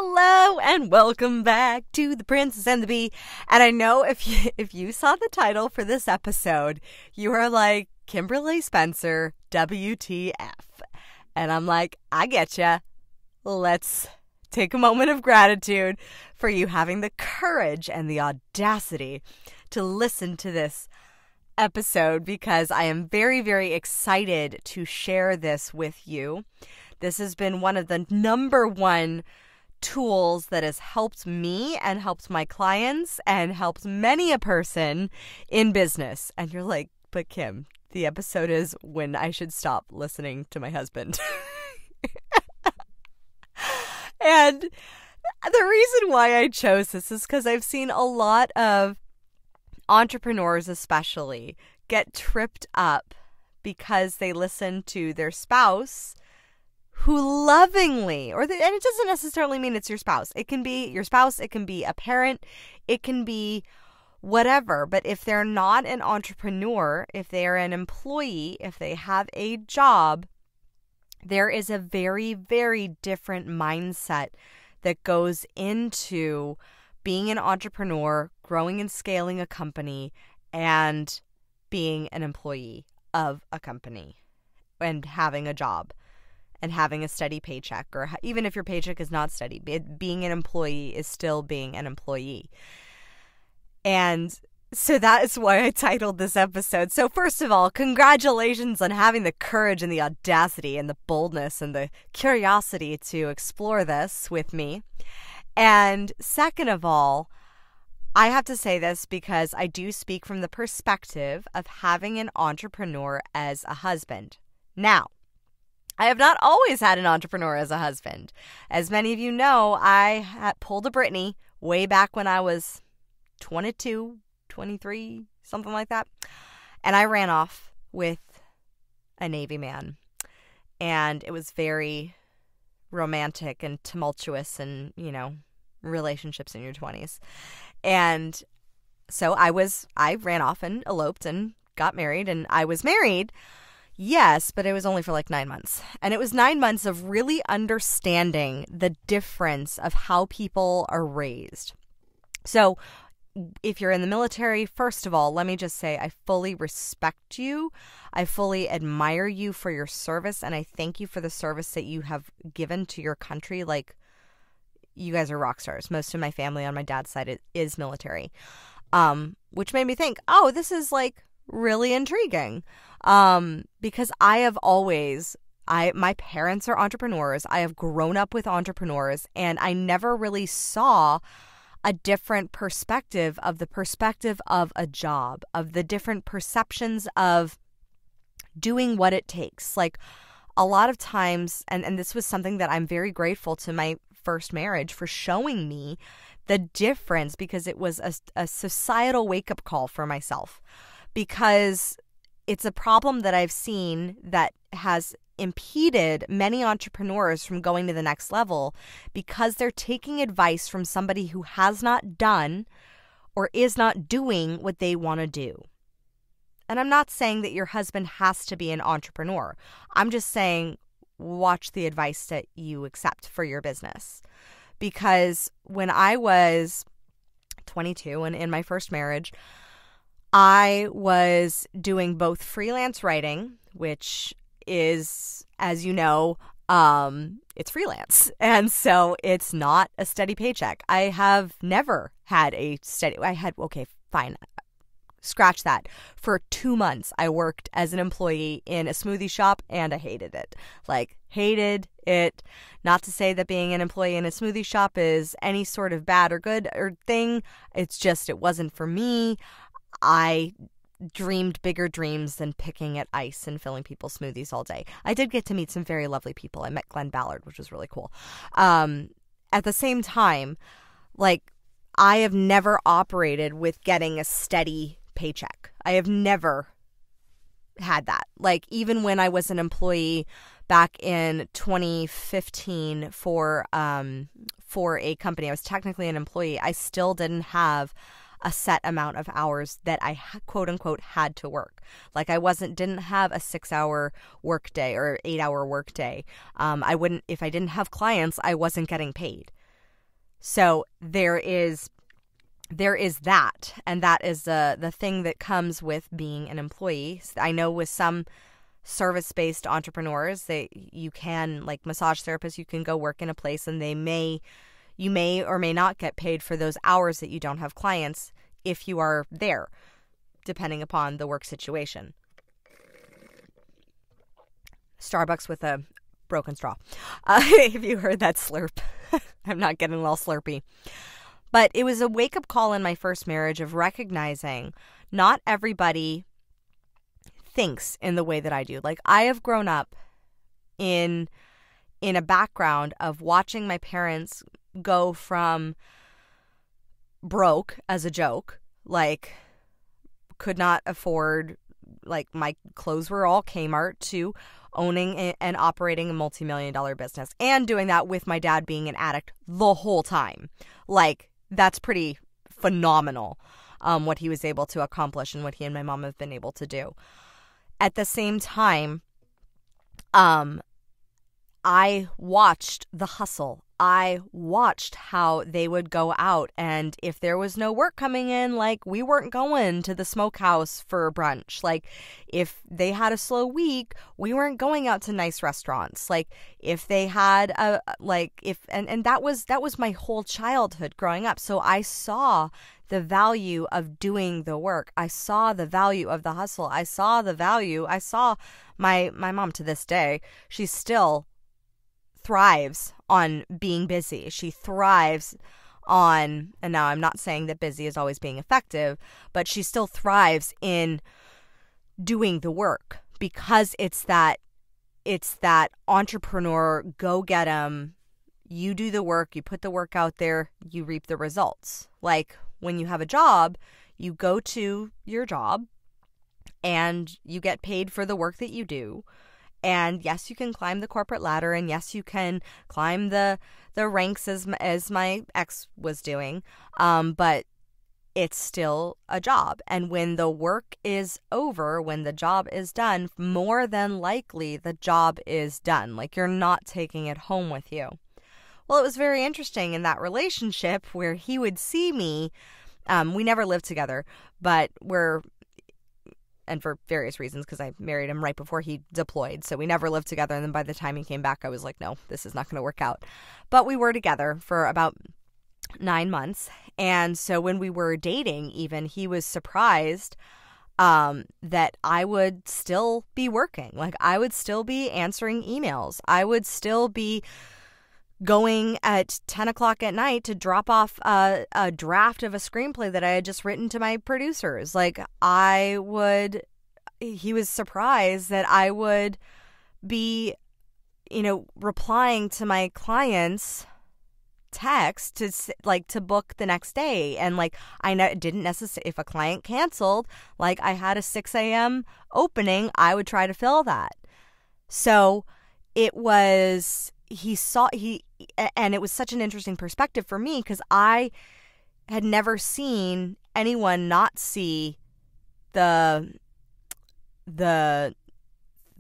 Hello and welcome back to The Princess and the Bee. And I know if you saw the title for this episode, you are like, Kimberly Spencer, WTF. And I'm like, I getcha. Let's take a moment of gratitude for you having the courage and the audacity to listen to this episode, because I am very, very excited to share this with you. This has been one of the number one tools that has helped me and helped my clients and helped many a person in business. And you're like, but Kim, the episode is when I should stop listening to my husband. And the reason why I chose this is because I've seen a lot of entrepreneurs especially get tripped up because they listen to their spouse who lovingly, and it doesn't necessarily mean it's your spouse. It can be your spouse, it can be a parent, it can be whatever. But if they're not an entrepreneur, if they are an employee, if they have a job, there is a very, very different mindset that goes into being an entrepreneur, growing and scaling a company, and being an employee of a company and having a job and having a steady paycheck, or even if your paycheck is not steady, being an employee is still being an employee. And so that is why I titled this episode. So first of all, congratulations on having the courage and the audacity and the boldness and the curiosity to explore this with me. And second of all, I have to say this because I do speak from the perspective of having an entrepreneur as a husband. Now, I have not always had an entrepreneur as a husband. As many of you know, I had pulled a Britney way back when I was 22, 23, something like that. And I ran off with a Navy man. And it was very romantic and tumultuous and, relationships in your 20s. And so I ran off and eloped and got married, and I was married. Yes, but it was only for like 9 months. And it was 9 months of really understanding the difference of how people are raised. So if you're in the military, first of all, let me just say I fully respect you. I fully admire you for your service, and I thank you for the service that you have given to your country. Like, you guys are rock stars. Most of my family on my dad's side is military, which made me think, oh, this is like really intriguing. Because I have always, my parents are entrepreneurs. I have grown up with entrepreneurs, and I never really saw a different perspective of the perspective of a job, of the different perceptions of doing what it takes. Like a lot of times, and this was something that I'm very grateful to my first marriage for showing me the difference, because it was a societal wake-up call for myself. Because it's a problem that I've seen that has impeded many entrepreneurs from going to the next level, because they're taking advice from somebody who has not done or is not doing what they want to do. And I'm not saying that your husband has to be an entrepreneur. I'm just saying watch the advice that you accept for your business. Because when I was 22 and in my first marriage, I was doing both freelance writing, which is, as you know, it's freelance. And so it's not a steady paycheck. I have never had okay, fine. Scratch that. For 2 months, I worked as an employee in a smoothie shop, and I hated it. Like, hated it. Not to say that being an employee in a smoothie shop is any sort of bad or good or thing. It's just, it wasn't for me. I dreamed bigger dreams than picking at ice and filling people's smoothies all day. I did get to meet some very lovely people. I met Glenn Ballard, which was really cool. At the same time, like, I have never operated with getting a steady paycheck. I have never had that. Like, even when I was an employee back in 2015 for a company, I was technically an employee. I still didn't have a set amount of hours that I quote unquote had to work. Like, didn't have a 6-hour work day or 8-hour work day. If I didn't have clients, I wasn't getting paid. So there is that, and that is the thing that comes with being an employee. I know with some service-based entrepreneurs, you can, like massage therapists, you can go work in a place and you may or may not get paid for those hours that you don't have clients if you are there, depending upon the work situation. Starbucks with a broken straw. If you heard that slurp, I'm not getting all slurpy. But it was a wake-up call in my first marriage of recognizing not everybody thinks in the way that I do. Like, I have grown up in a background of watching my parents go from broke as a joke, like could not afford, like my clothes were all Kmart, to owning and operating a multi-million-dollar business, and doing that with my dad being an addict the whole time. Like, that's pretty phenomenal, what he was able to accomplish and what he and my mom have been able to do. At the same time, I watched the hustle. I watched how they would go out, and if there was no work coming in, like, we weren't going to the smokehouse for brunch. Like, if they had a slow week, we weren't going out to nice restaurants. Like, if they had and that was my whole childhood growing up. So I saw the value of doing the work. I saw the value of the hustle. I saw my mom, to this day, she still thrives on being busy. She thrives on, and now I'm not saying that busy is always being effective, but she still thrives in doing the work, because it's that entrepreneur, go get 'em. You do the work, you put the work out there, you reap the results. Like, when you have a job, you go to your job and you get paid for the work that you do. And yes, you can climb the corporate ladder, and yes, you can climb the ranks as my ex was doing, but it's still a job. And when the work is over, when the job is done, more than likely the job is done. Like, you're not taking it home with you. Well, it was very interesting in that relationship where he would see me. We never lived together, but and for various reasons, because I married him right before he deployed. So we never lived together. And then by the time he came back, I was like, no, this is not going to work out. But we were together for about 9 months. And so when we were dating, even, he was surprised that I would still be working. Like, I would still be answering emails. I would still be going at 10 o'clock at night to drop off a draft of a screenplay that I had just written to my producers. Like, he was surprised that I would be, replying to my clients' text to book the next day. And like, didn't necessarily, if a client canceled, like I had a 6 a.m. opening, I would try to fill that. So it was, and it was such an interesting perspective for me, because I had never seen anyone not see the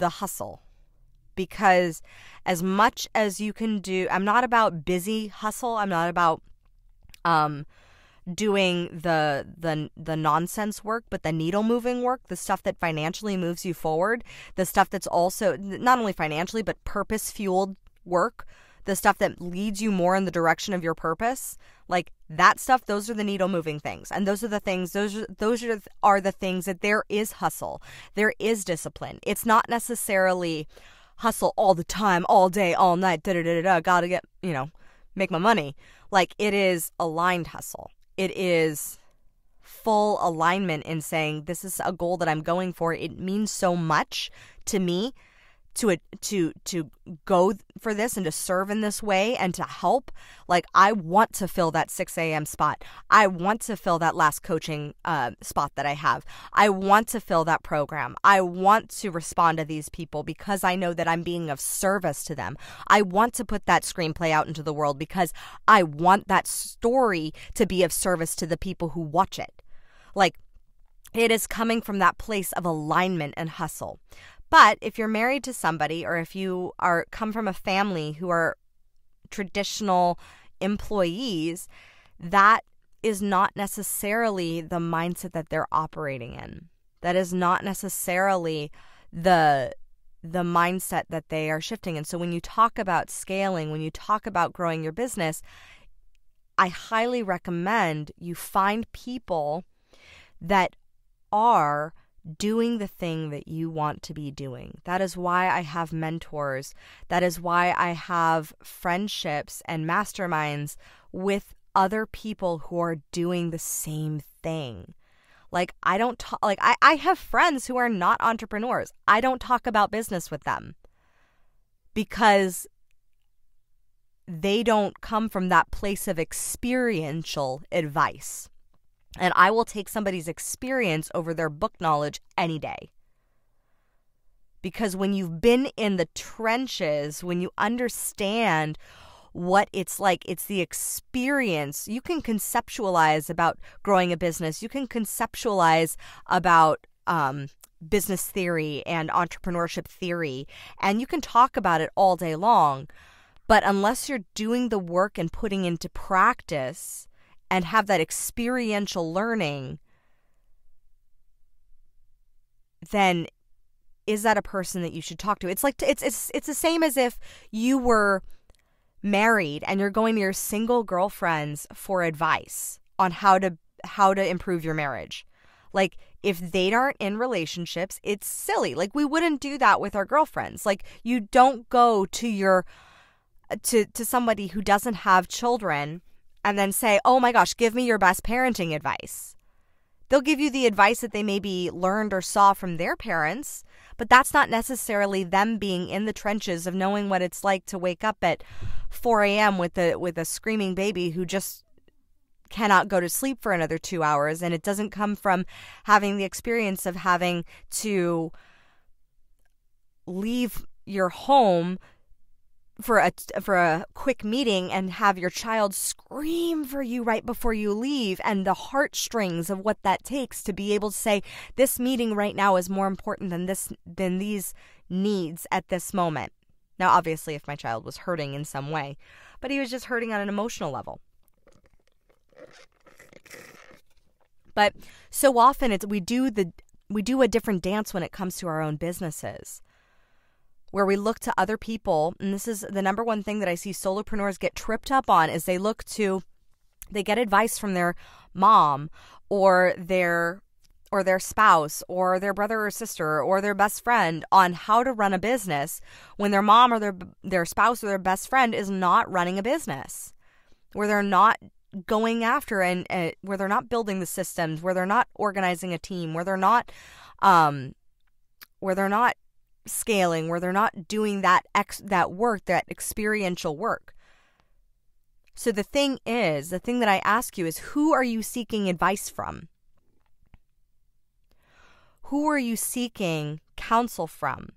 hustle. Because as much as you can do, I'm not about busy hustle. I'm not about doing the nonsense work, but the needle moving work, the stuff that financially moves you forward, the stuff that's also not only financially but purpose fueled work, the stuff that leads you more in the direction of your purpose. Like, that stuff, those are the needle moving things. And those are the things, those are the things that there is hustle. There is discipline. It's not necessarily hustle all the time, all day, all night, gotta get, make my money. Like, it is aligned hustle. It is full alignment in saying, this is a goal that I'm going for. It means so much to me to go for this and to serve in this way and to help. Like, I want to fill that 6 a.m. spot. I want to fill that last coaching spot that I have. I want to fill that program. I want to respond to these people because I know that I'm being of service to them. I want to put that screenplay out into the world because I want that story to be of service to the people who watch it. Like, it is coming from that place of alignment and hustle. But if you're married to somebody, or if you come from a family who are traditional employees, that is not necessarily the mindset that they're operating in. That is not necessarily the mindset that they are shifting. And so when you talk about scaling, when you talk about growing your business, I highly recommend you find people that are doing the thing that you want to be doing. That is why I have mentors. That is why I have friendships and masterminds with other people who are doing the same thing. Like, I don't talk, like, I have friends who are not entrepreneurs. I don't talk about business with them because they don't come from that place of experiential advice. And I will take somebody's experience over their book knowledge any day. Because when you've been in the trenches, when you understand what it's like, it's the experience. You can conceptualize about growing a business. You can conceptualize about business theory and entrepreneurship theory, and you can talk about it all day long. But unless you're doing the work and putting into practice and have that experiential learning, then is that a person that you should talk to? It's like it's the same as if you were married and you're going to your single girlfriends for advice on how to improve your marriage. Like, if they aren't in relationships, it's silly. Like, we wouldn't do that with our girlfriends. Like, you don't go to somebody who doesn't have children and then say, "Oh my gosh, give me your best parenting advice." They'll give you the advice that they maybe learned or saw from their parents, but that's not necessarily them being in the trenches of knowing what it's like to wake up at 4 a.m. with a screaming baby who just cannot go to sleep for another 2 hours. And it doesn't come from having the experience of having to leave your home for a quick meeting and have your child scream for you right before you leave, and the heartstrings of what that takes to be able to say, this meeting right now is more important than these needs at this moment. Now, obviously, if my child was hurting in some way, but he was just hurting on an emotional level. But so often we do a different dance when it comes to our own businesses, where we look to other people. And this is the number one thing that I see solopreneurs get tripped up on, is they get advice from their mom or their spouse or their brother or sister or their best friend on how to run a business, when their mom or their spouse or their best friend is not running a business, where they're not going after and where they're not building the systems, where they're not organizing a team, where they're not scaling, where they're not doing that work, that experiential work. So the thing that I ask you is, who are you seeking advice from? Who are you seeking counsel from?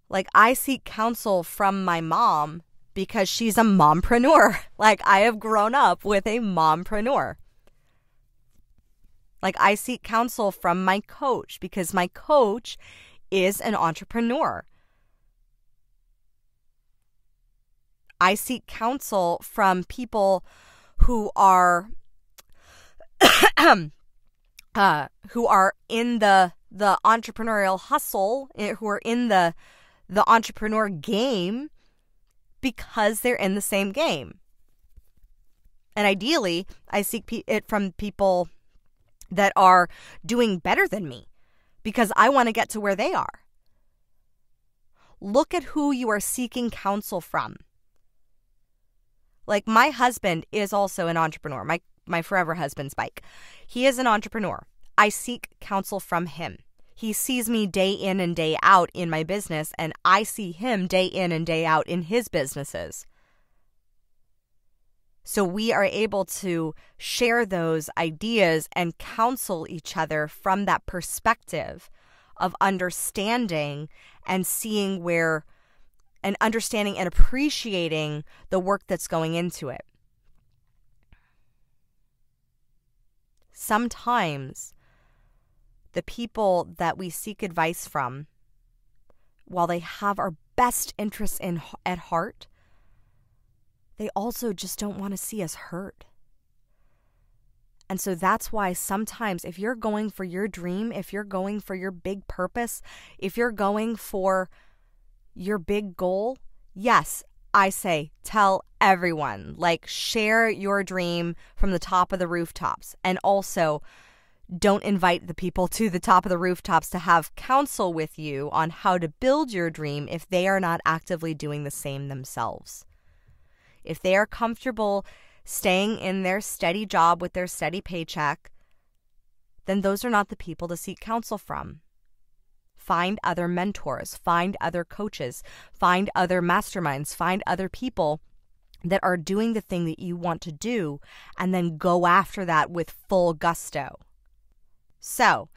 Like, I seek counsel from my mom because she's a mompreneur. Like, I have grown up with a mompreneur. Like, I seek counsel from my coach because my coach is an entrepreneur. I seek counsel from people who are who are in the entrepreneurial hustle, who are in the entrepreneur game, because they're in the same game. And ideally, I seek it from people that are doing better than me, because I want to get to where they are. Look at who you are seeking counsel from. Like, my husband is also an entrepreneur, my forever husband, Spike. He is an entrepreneur. I seek counsel from him. He sees me day in and day out in my business, and I see him day in and day out in his businesses. So we are able to share those ideas and counsel each other from that perspective of understanding and seeing where, and understanding and appreciating the work that's going into it. Sometimes the people that we seek advice from, while they have our best interests at heart, they also just don't want to see us hurt. And so that's why sometimes if you're going for your dream, if you're going for your big purpose, if you're going for your big goal, yes, I say tell everyone, like share your dream from the top of the rooftops. And also don't invite the people to the top of the rooftops to have counsel with you on how to build your dream if they are not actively doing the same themselves. If they are comfortable staying in their steady job with their steady paycheck, then those are not the people to seek counsel from. Find other mentors, find other coaches, find other masterminds, find other people that are doing the thing that you want to do, and then go after that with full gusto. So,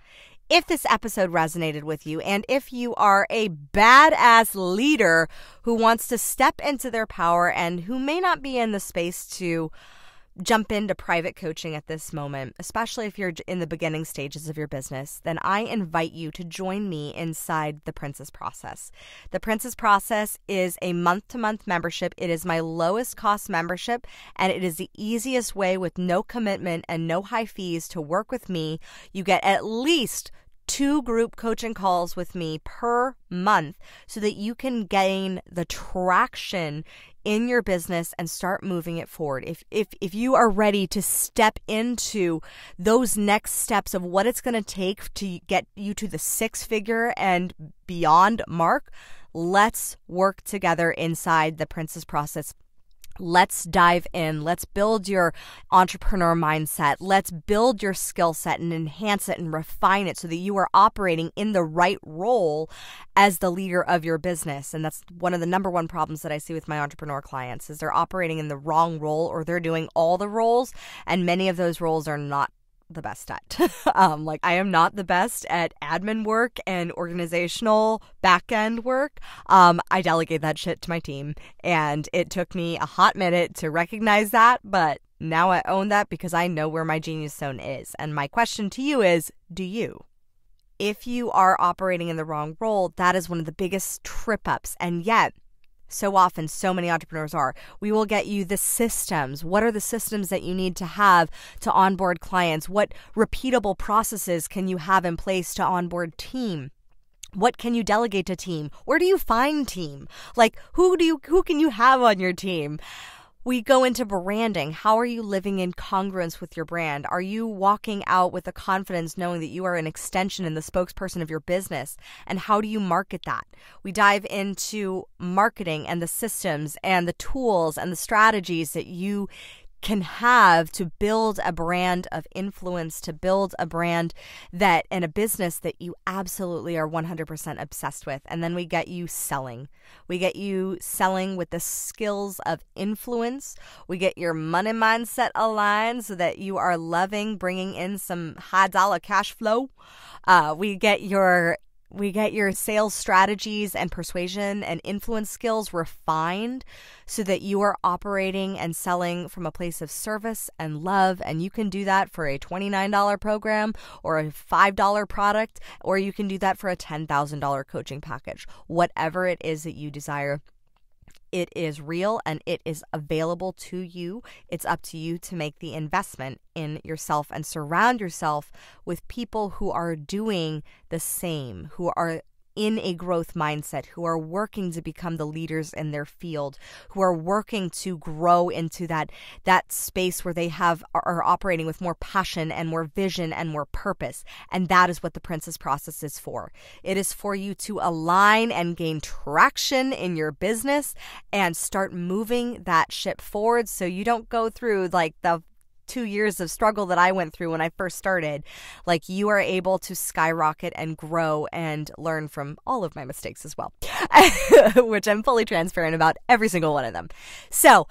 if this episode resonated with you, and if you are a badass leader who wants to step into their power and who may not be in the space to jump into private coaching at this moment, especially if you're in the beginning stages of your business, then I invite you to join me inside the Princess Process. The Princess Process is a month-to-month membership. It is my lowest cost membership, and it is the easiest way with no commitment and no high fees to work with me. You get at least 2 group coaching calls with me per month so that you can gain the traction in your business and start moving it forward. If you are ready to step into those next steps of what it's going to take to get you to the 6-figure and beyond mark, let's work together inside the Princess Process. Let's dive in. Let's build your entrepreneur mindset. Let's build your skill set and enhance it and refine it so that you are operating in the right role as the leader of your business. And that's one of the number one problems that I see with my entrepreneur clients is they're operating in the wrong role, or they're doing all the roles, and many of those roles are not the best at. Like I am not the best at admin work and organizational back-end work. I delegate that shit to my team, and it took me a hot minute to recognize that, but now I own that because I know where my genius zone is. And my question to you is, do you? If you are operating in the wrong role, that is one of the biggest trip-ups, and yet so often, so many entrepreneurs are. We will get you the systems. What are the systems that you need to have to onboard clients? What repeatable processes can you have in place to onboard team? What can you delegate to team? Where do you find team? Like who can you have on your team? We go into branding. How are you living in congruence with your brand? Are you walking out with the confidence knowing that you are an extension and the spokesperson of your business? And how do you market that? We dive into marketing and the systems and the tools and the strategies that you can have to build a brand of influence, to build a brand that and a business that you absolutely are 100% obsessed with. And then we get you selling. We get you selling with the skills of influence. We get your money mindset aligned so that you are loving bringing in some high dollar cash flow. We get your sales strategies and persuasion and influence skills refined so that you are operating and selling from a place of service and love. And you can do that for a $29 program or a $5 product, or you can do that for a $10,000 coaching package. Whatever it is that you desire, it is real and it is available to you. It's up to you to make the investment in yourself and surround yourself with people who are doing the same, who are in a growth mindset, who are working to become the leaders in their field, who are working to grow into that space where they are operating with more passion and more vision and more purpose. And that is what the Princess Process is for. It is for you to align and gain traction in your business and start moving that ship forward so you don't go through like the 2 years of struggle that I went through when I first started. Like, you are able to skyrocket and grow and learn from all of my mistakes as well, which I'm fully transparent about every single one of them. So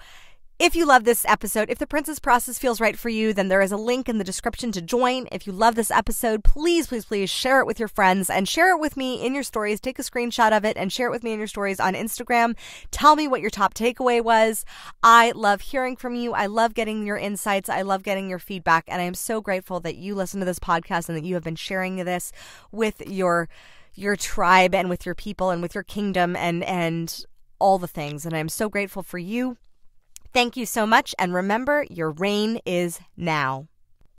if you love this episode, if the Princess Process feels right for you, then there is a link in the description to join. If you love this episode, please, please, please share it with your friends and share it with me in your stories. Take a screenshot of it and share it with me in your stories on Instagram. Tell me what your top takeaway was. I love hearing from you. I love getting your insights. I love getting your feedback. And I am so grateful that you listen to this podcast and that you have been sharing this with your tribe and with your people and with your kingdom and all the things. And I'm so grateful for you. Thank you so much, and remember, your reign is now.